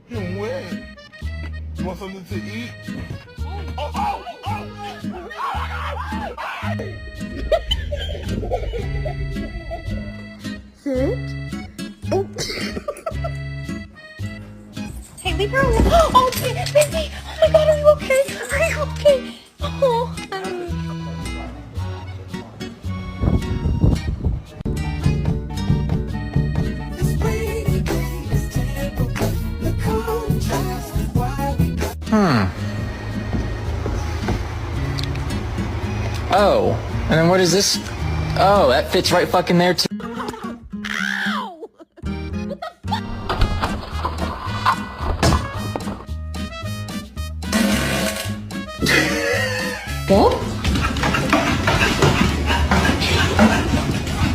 When? You want something to eat? Oh! Sit. Oh. Hey, leave her alone. Oh, baby. Oh my God, are you okay? Are you okay? Oh, Oh, and then what is this? Oh, that fits right fucking there too.